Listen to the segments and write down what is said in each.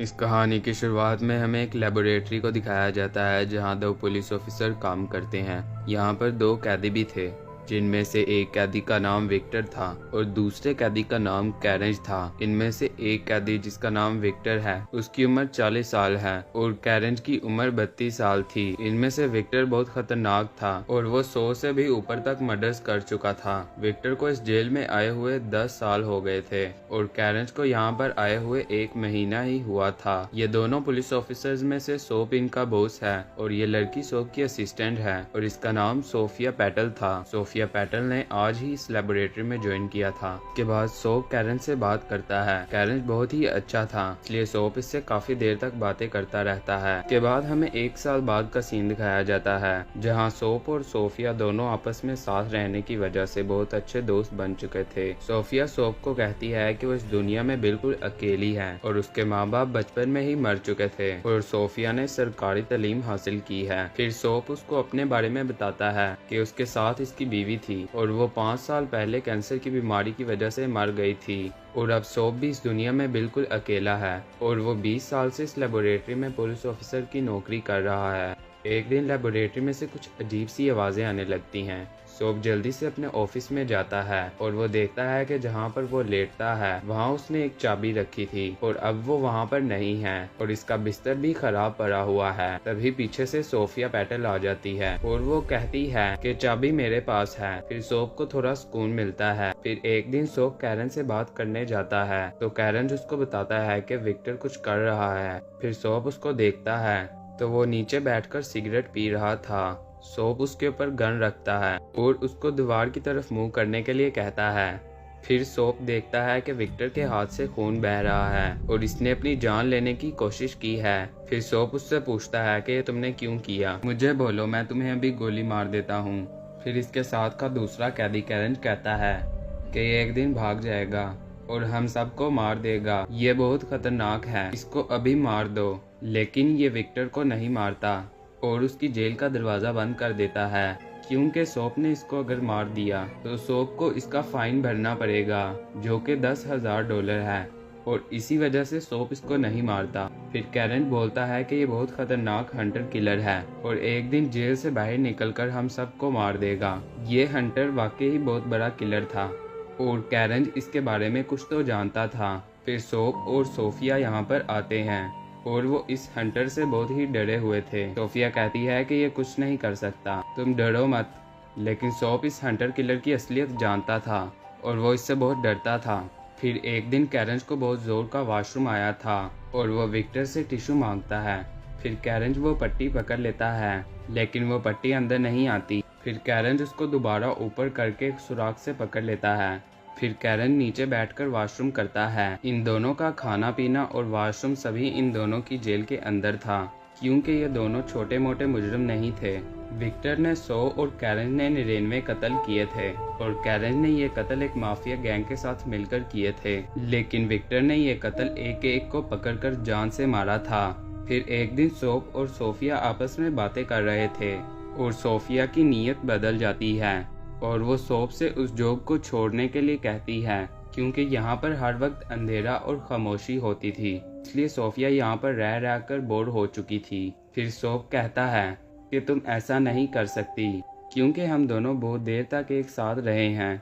इस कहानी की शुरुआत में हमें एक लेबोरेटरी को दिखाया जाता है जहां दो पुलिस ऑफिसर काम करते हैं। यहाँ पर दो कैदी भी थे, जिनमें से एक कैदी का नाम विक्टर था और दूसरे कैदी का नाम कैरेंज था। इनमें से एक कैदी जिसका नाम विक्टर है उसकी उम्र 40 साल है और कैरेंज की उम्र 32 साल थी। इनमें से विक्टर बहुत खतरनाक था और वो 100 से भी ऊपर तक मर्डर्स कर चुका था। विक्टर को इस जेल में आए हुए 10 साल हो गए थे और कैरेंज को यहाँ पर आए हुए 1 महीना ही हुआ था। ये दोनों पुलिस ऑफिसर्स में से सोप इनका बॉस है और ये लड़की सोप की असिस्टेंट है और इसका नाम सोफिया पैटल था। सोफिया पैटल ने आज ही इस लेबोरेटरी में ज्वाइन किया था। के बाद सोप कैरेंज से बात करता है। कैरेंज बहुत ही अच्छा था, इसलिए सोप इससे काफी देर तक बातें करता रहता है। के बाद हमें 1 साल बाद का सीन दिखाया जाता है जहां सोप और सोफिया दोनों आपस में साथ रहने की वजह से बहुत अच्छे दोस्त बन चुके थे। सोफिया सोप को कहती है कि वो इस दुनिया में बिल्कुल अकेली है और उसके माँ बाप बचपन में ही मर चुके थे और सोफिया ने सरकारी तालीम हासिल की है। फिर सोप उसको अपने बारे में बताता है कि उसके साथ इसकी बीवी थी और वो 5 साल पहले कैंसर की बीमारी की वजह से मर गई थी और अब सोप भी इस दुनिया में बिल्कुल अकेला है और वो 20 साल से इस लेबोरेटरी में पुलिस ऑफिसर की नौकरी कर रहा है। एक दिन लेबोरेटरी में से कुछ अजीब सी आवाजें आने लगती हैं। सोप जल्दी से अपने ऑफिस में जाता है और वो देखता है कि जहाँ पर वो लेटता है वहाँ उसने एक चाबी रखी थी और अब वो वहाँ पर नहीं है और इसका बिस्तर भी खराब पड़ा हुआ है। तभी पीछे से सोफिया पैटल आ जाती है और वो कहती है कि चाबी मेरे पास है। फिर सोप को थोड़ा सुकून मिलता है। फिर एक दिन सोप कैरन से बात करने जाता है तो कैरन उसको बताता है कि विक्टर कुछ कर रहा है। फिर सोप उसको देखता है तो वो नीचे बैठकर सिगरेट पी रहा था। सोप उसके ऊपर गन रखता है और उसको दीवार की तरफ मुंह करने के लिए कहता है। फिर सोप देखता है कि विक्टर के हाथ से खून बह रहा है और इसने अपनी जान लेने की कोशिश की है। फिर सोप उससे पूछता है कि ये तुमने क्यों किया, मुझे बोलो, मैं तुम्हें अभी गोली मार देता हूँ। फिर इसके साथ का दूसरा कैदी कैरेंज कहता है कि ये एक दिन भाग जाएगा और हम सबको मार देगा, ये बहुत खतरनाक है, इसको अभी मार दो। लेकिन ये विक्टर को नहीं मारता और उसकी जेल का दरवाजा बंद कर देता है क्योंकि सोप ने इसको अगर मार दिया तो सोप को इसका फाइन भरना पड़ेगा जो कि $10,000 है और इसी वजह से सोप इसको नहीं मारता। फिर कैरेंज बोलता है कि ये बहुत खतरनाक हंटर किलर है और एक दिन जेल से बाहर निकलकर हम सबको मार देगा। ये हंटर वाकई ही बहुत बड़ा किलर था और कैरेंज इसके बारे में कुछ तो जानता था। फिर सोप और सोफिया यहाँ पर आते हैं और वो इस हंटर से बहुत ही डरे हुए थे। सोफिया कहती है कि ये कुछ नहीं कर सकता, तुम डरो मत। लेकिन सोप इस हंटर किलर की असलियत जानता था और वो इससे बहुत डरता था। फिर एक दिन कैरेंज को बहुत जोर का वॉशरूम आया था और वो विक्टर से टिश्यू मांगता है। फिर कैरेंज वो पट्टी पकड़ लेता है लेकिन वो पट्टी अंदर नहीं आती। फिर कैरेंज उसको दोबारा ऊपर करके एक सुराख से पकड़ लेता है। फिर कैरन नीचे बैठकर वॉशरूम करता है। इन दोनों का खाना पीना और वॉशरूम सभी इन दोनों की जेल के अंदर था क्योंकि ये दोनों छोटे मोटे मुजरिम नहीं थे। विक्टर ने 100 और कैरन ने 99 कत्ल किए थे और कैरन ने ये कत्ल एक माफिया गैंग के साथ मिलकर किए थे, लेकिन विक्टर ने ये कत्ल एक एक को पकड़कर जान से मारा था। फिर एक दिन सोप और सोफिया आपस में बातें कर रहे थे और सोफिया की नीयत बदल जाती है और वो सोप से उस जॉब को छोड़ने के लिए कहती है क्योंकि यहाँ पर हर वक्त अंधेरा और खामोशी होती थी, इसलिए सोफिया यहाँ पर रह रह कर बोर हो चुकी थी। फिर सोप कहता है कि तुम ऐसा नहीं कर सकती क्योंकि हम दोनों बहुत देर तक एक साथ रहे हैं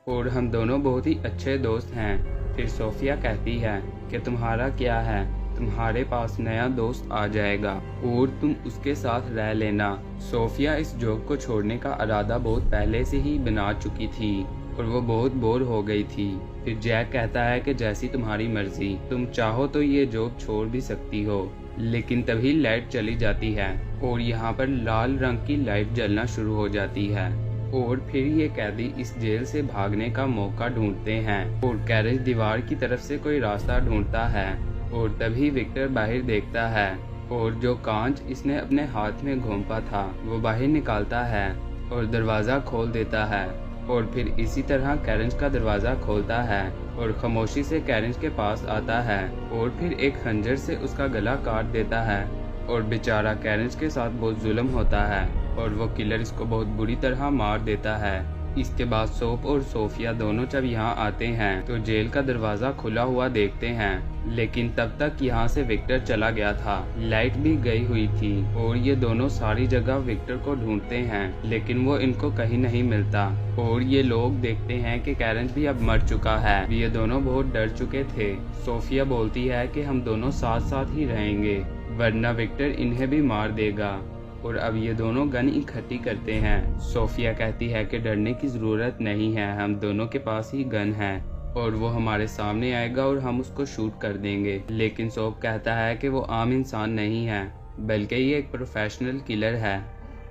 और हम दोनों बहुत ही अच्छे दोस्त हैं। फिर सोफिया कहती है कि तुम्हारा क्या है, तुम्हारे पास नया दोस्त आ जाएगा और तुम उसके साथ रह लेना। सोफिया इस जॉब को छोड़ने का इरादा बहुत पहले से ही बना चुकी थी और वो बहुत बोर हो गई थी। फिर जैक कहता है कि जैसी तुम्हारी मर्जी, तुम चाहो तो ये जॉब छोड़ भी सकती हो। लेकिन तभी लाइट चली जाती है और यहाँ पर लाल रंग की लाइट जलना शुरू हो जाती है और फिर ये कैदी इस जेल से भागने का मौका ढूंढते हैं और कैरेंज दीवार की तरफ से कोई रास्ता ढूंढता है और तभी विक्टर बाहर देखता है और जो कांच इसने अपने हाथ में घोंपा था वो बाहर निकालता है और दरवाज़ा खोल देता है और फिर इसी तरह कैरेंज का दरवाज़ा खोलता है और खामोशी से कैरेंज के पास आता है और फिर एक खंजर से उसका गला काट देता है और बेचारा कैरेंज के साथ बहुत जुल्म होता है और वो किलर इसको बहुत बुरी तरह मार देता है। इसके बाद सोप और सोफिया दोनों जब यहाँ आते हैं तो जेल का दरवाजा खुला हुआ देखते हैं, लेकिन तब तक यहाँ से विक्टर चला गया था। लाइट भी गई हुई थी और ये दोनों सारी जगह विक्टर को ढूंढते हैं, लेकिन वो इनको कहीं नहीं मिलता। और ये लोग देखते हैं कि कैरेंस भी अब मर चुका है। ये दोनों बहुत डर चुके थे। सोफिया बोलती है कि हम दोनों साथ साथ ही रहेंगे, वरना विक्टर इन्हें भी मार देगा। और अब ये दोनों गन इकट्ठी करते हैं। सोफिया कहती है कि डरने की जरूरत नहीं है, हम दोनों के पास ही गन है और वो हमारे सामने आएगा और हम उसको शूट कर देंगे। लेकिन सोप कहता है कि वो आम इंसान नहीं है, बल्कि ये एक प्रोफेशनल किलर है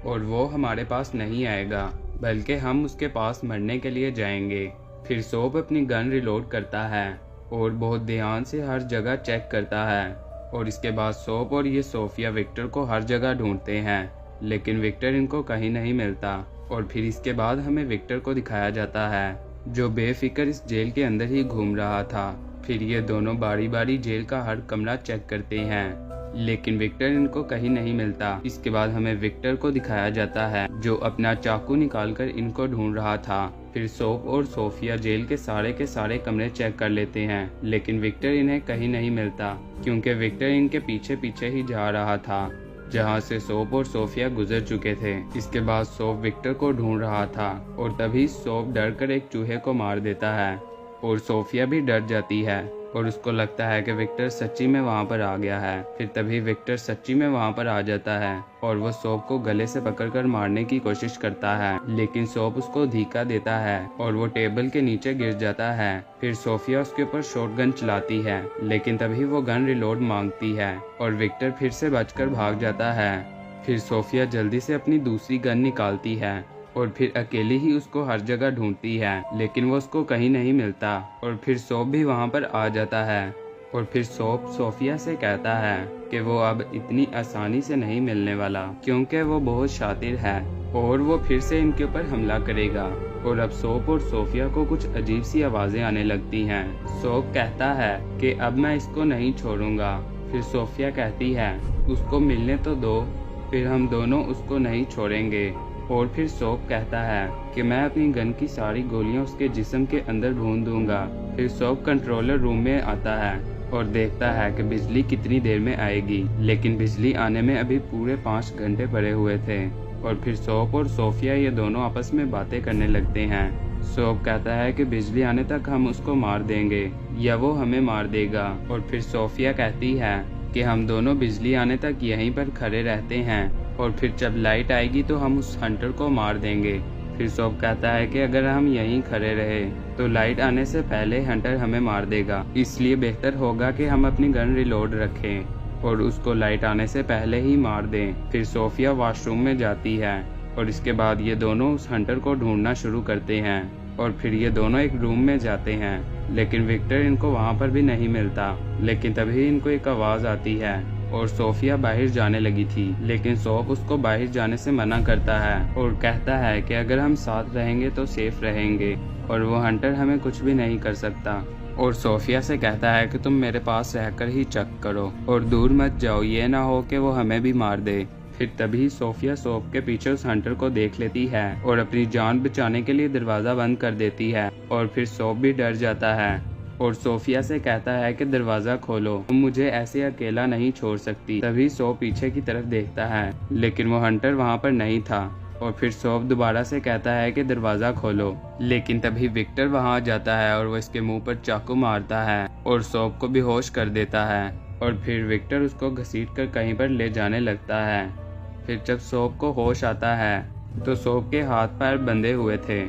और वो हमारे पास नहीं आएगा, बल्कि हम उसके पास मरने के लिए जाएंगे। फिर सोप अपनी गन रिलोड करता है और बहुत ध्यान से हर जगह चेक करता है। और इसके बाद सोप और ये सोफिया विक्टर को हर जगह ढूंढते हैं, लेकिन विक्टर इनको कहीं नहीं मिलता। और फिर इसके बाद हमें विक्टर को दिखाया जाता है, जो बेफिक्र इस जेल के अंदर ही घूम रहा था। फिर ये दोनों बारी बारी जेल का हर कमरा चेक करते हैं, लेकिन विक्टर इनको कहीं नहीं मिलता। इसके बाद हमें विक्टर को दिखाया जाता है, जो अपना चाकू निकालकर इनको ढूंढ रहा था। फिर सोप और सोफिया जेल के सारे कमरे चेक कर लेते हैं, लेकिन विक्टर इन्हें कहीं नहीं मिलता, क्योंकि विक्टर इनके पीछे पीछे ही जा रहा था, जहां से सोप और सोफिया गुजर चुके थे। इसके बाद सोप विक्टर को ढूंढ रहा था और तभी सोप डरकर एक चूहे को मार देता है और सोफिया भी डर जाती है और उसको लगता है कि विक्टर सच्ची में वहां पर आ गया है। फिर तभी विक्टर सच्ची में वहां पर आ जाता है और वो सोप को गले से पकड़कर मारने की कोशिश करता है, लेकिन सोप उसको धीका देता है और वो टेबल के नीचे गिर जाता है। फिर सोफिया उसके ऊपर शॉटगन चलाती है, लेकिन तभी वो गन रिलोड मांगती है और विक्टर फिर से बचकर भाग जाता है। फिर सोफिया जल्दी से अपनी दूसरी गन निकालती है और फिर अकेली ही उसको हर जगह ढूंढती है, लेकिन वो उसको कहीं नहीं मिलता। और फिर सोप भी वहां पर आ जाता है और फिर सोप सोफिया से कहता है कि वो अब इतनी आसानी से नहीं मिलने वाला, क्योंकि वो बहुत शातिर है और वो फिर से इनके ऊपर हमला करेगा। और अब सोप और सोफिया को कुछ अजीब सी आवाजें आने लगती हैं। सोप कहता है कि अब मैं इसको नहीं छोड़ूंगा। फिर सोफिया कहती है उसको मिलने तो दो, फिर हम दोनों उसको नहीं छोड़ेंगे। और फिर सोप कहता है कि मैं अपनी गन की सारी गोलियां उसके जिस्म के अंदर भून दूंगा। फिर सोप कंट्रोलर रूम में आता है और देखता है कि बिजली कितनी देर में आएगी, लेकिन बिजली आने में अभी पूरे 5 घंटे पड़े हुए थे। और फिर सोप और सोफिया ये दोनों आपस में बातें करने लगते हैं। सोप कहता है कि बिजली आने तक हम उसको मार देंगे या वो हमें मार देगा। और फिर सोफिया कहती है कि हम दोनों बिजली आने तक यहीं पर खड़े रहते हैं और फिर जब लाइट आएगी तो हम उस हंटर को मार देंगे। फिर सोप कहता है कि अगर हम यहीं खड़े रहे तो लाइट आने से पहले हंटर हमें मार देगा, इसलिए बेहतर होगा कि हम अपनी गन रिलोड रखें और उसको लाइट आने से पहले ही मार दें। फिर सोफिया वॉशरूम में जाती है और इसके बाद ये दोनों उस हंटर को ढूंढना शुरू करते हैं। और फिर ये दोनों एक रूम में जाते हैं, लेकिन विक्टर इनको वहाँ पर भी नहीं मिलता। लेकिन तभी इनको एक आवाज़ आती है और सोफिया बाहर जाने लगी थी, लेकिन सोप उसको बाहर जाने से मना करता है और कहता है कि अगर हम साथ रहेंगे तो सेफ रहेंगे और वो हंटर हमें कुछ भी नहीं कर सकता। और सोफिया से कहता है कि तुम मेरे पास रहकर ही चेक करो और दूर मत जाओ, ये ना हो कि वो हमें भी मार दे। फिर तभी सोफिया सोप के पीछे उस हंटर को देख लेती है और अपनी जान बचाने के लिए दरवाजा बंद कर देती है। और फिर सोप भी डर जाता है और सोफिया से कहता है कि दरवाजा खोलो, तुम मुझे ऐसे अकेला नहीं छोड़ सकती। तभी सोप पीछे की तरफ देखता है, लेकिन वो हंटर वहाँ पर नहीं था। और फिर सोप दोबारा से कहता है कि दरवाजा खोलो, लेकिन तभी विक्टर वहाँ आ जाता है और वो इसके मुंह पर चाकू मारता है और सोप को बेहोश कर देता है। और फिर विक्टर उसको घसीट कर कहीं पर ले जाने लगता है। फिर जब सोप को होश आता है तो सोप के हाथ पैर बंधे हुए थे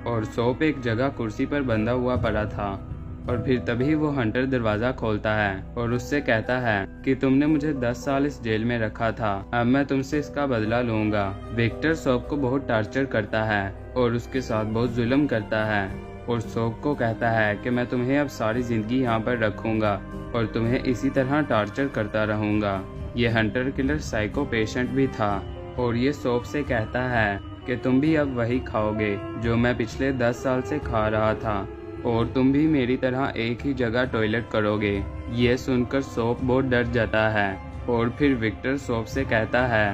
और सोप एक जगह कुर्सी पर बंधा हुआ पड़ा था। और फिर तभी वो हंटर दरवाजा खोलता है और उससे कहता है कि तुमने मुझे 10 साल इस जेल में रखा था, अब मैं तुमसे इसका बदला लूंगा। विक्टर सोप को बहुत टार्चर करता है और उसके साथ बहुत जुल्म करता है और सोप को कहता है कि मैं तुम्हें अब सारी जिंदगी यहाँ पर रखूंगा और तुम्हें इसी तरह टार्चर करता रहूंगा। ये हंटर किलर साइको पेशेंट भी था और ये सोप से कहता है कि तुम भी अब वही खाओगे जो मैं पिछले 10 साल से खा रहा था और तुम भी मेरी तरह एक ही जगह टॉयलेट करोगे। ये सुनकर सोप बहुत डर जाता है और फिर विक्टर सोप से कहता है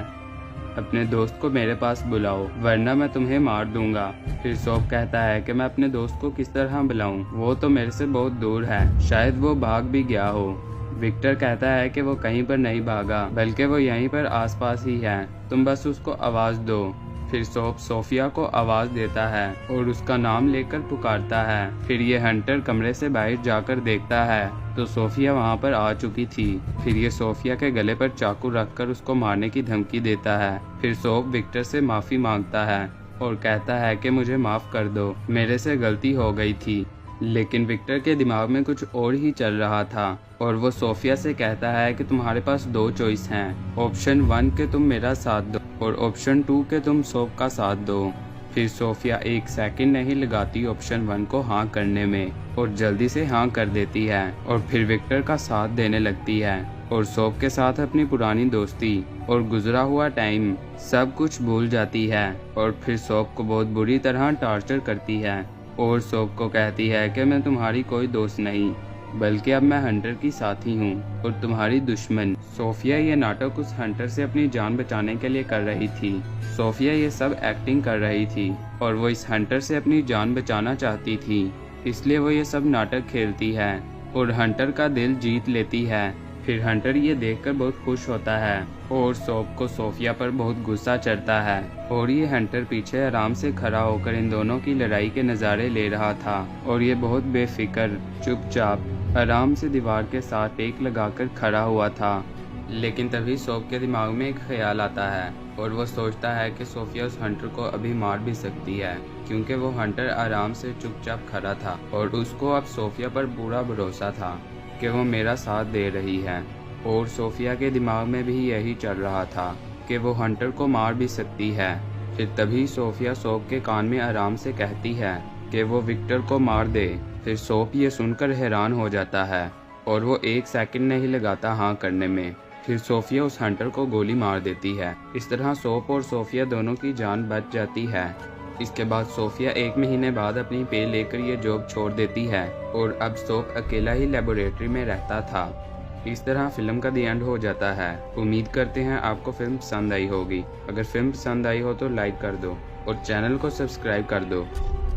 अपने दोस्त को मेरे पास बुलाओ वरना मैं तुम्हें मार दूंगा। फिर सोप कहता है कि मैं अपने दोस्त को किस तरह बुलाऊं, वो तो मेरे से बहुत दूर है, शायद वो भाग भी गया हो। विक्टर कहता है कि वो कहीं पर नहीं भागा बल्कि वो यहीं पर आसपास ही है, तुम बस उसको आवाज दो। फिर सोप सोफिया को आवाज देता है और उसका नाम लेकर पुकारता है। फिर ये हंटर कमरे से बाहर जाकर देखता है तो सोफिया वहाँ पर आ चुकी थी। फिर ये सोफिया के गले पर चाकू रखकर उसको मारने की धमकी देता है। फिर सोप विक्टर से माफी मांगता है और कहता है कि मुझे माफ कर दो, मेरे से गलती हो गई थी। लेकिन विक्टर के दिमाग में कुछ और ही चल रहा था और वो सोफिया से कहता है कि तुम्हारे पास दो चॉइस हैं, ऑप्शन 1 के तुम मेरा साथ दो और ऑप्शन 2 के तुम सोप का साथ दो। फिर सोफिया एक सेकंड नहीं लगाती ऑप्शन 1 को हाँ करने में और जल्दी से हाँ कर देती है और फिर विक्टर का साथ देने लगती है और सोप के साथ अपनी पुरानी दोस्ती और गुजरा हुआ टाइम सब कुछ भूल जाती है और फिर सोप को बहुत बुरी तरह टॉर्चर करती है और सोप को कहती है कि मैं तुम्हारी कोई दोस्त नहीं बल्कि अब मैं हंटर की साथी हूँ और तुम्हारी दुश्मन। सोफिया ये नाटक उस हंटर से अपनी जान बचाने के लिए कर रही थी। सोफिया ये सब एक्टिंग कर रही थी और वो इस हंटर से अपनी जान बचाना चाहती थी, इसलिए वो ये सब नाटक खेलती है और हंटर का दिल जीत लेती है। फिर हंटर ये देखकर बहुत खुश होता है और सोप को सोफिया पर बहुत गुस्सा चढ़ता है और ये हंटर पीछे आराम से खड़ा होकर इन दोनों की लड़ाई के नज़ारे ले रहा था और ये बहुत बेफिक्र चुपचाप आराम से दीवार के साथ टेक लगाकर खड़ा हुआ था। लेकिन तभी सोप के दिमाग में एक ख्याल आता है और वो सोचता है कि सोफिया उस हंटर को अभी मार भी सकती है क्योंकि वो हंटर आराम से चुपचाप खड़ा था और उसको अब सोफिया पर पूरा भरोसा था कि वो मेरा साथ दे रही है। और सोफिया के दिमाग में भी यही चल रहा था कि वो हंटर को मार भी सकती है। फिर तभी सोफिया सोप के कान में आराम से कहती है कि वो विक्टर को मार दे। फिर सोप ये सुनकर हैरान हो जाता है और वो एक सेकंड नहीं लगाता हाँ करने में। फिर सोफिया उस हंटर को गोली मार देती है। इस तरह सोप और सोफिया दोनों की जान बच जाती है। इसके बाद सोफिया 1 महीने बाद अपनी पे लेकर ये जॉब छोड़ देती है और अब सोप अकेला ही लेबोरेटरी में रहता था। इस तरह फिल्म का दी एंड हो जाता है। उम्मीद करते हैं आपको फिल्म पसंद आई होगी। अगर फिल्म पसंद आई हो तो लाइक कर दो और चैनल को सब्सक्राइब कर दो।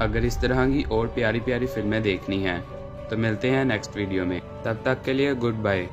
अगर इस तरह की और प्यारी प्यारी फिल्में देखनी हैं तो मिलते हैं नेक्स्ट वीडियो में। तब तक के लिए गुड बाय।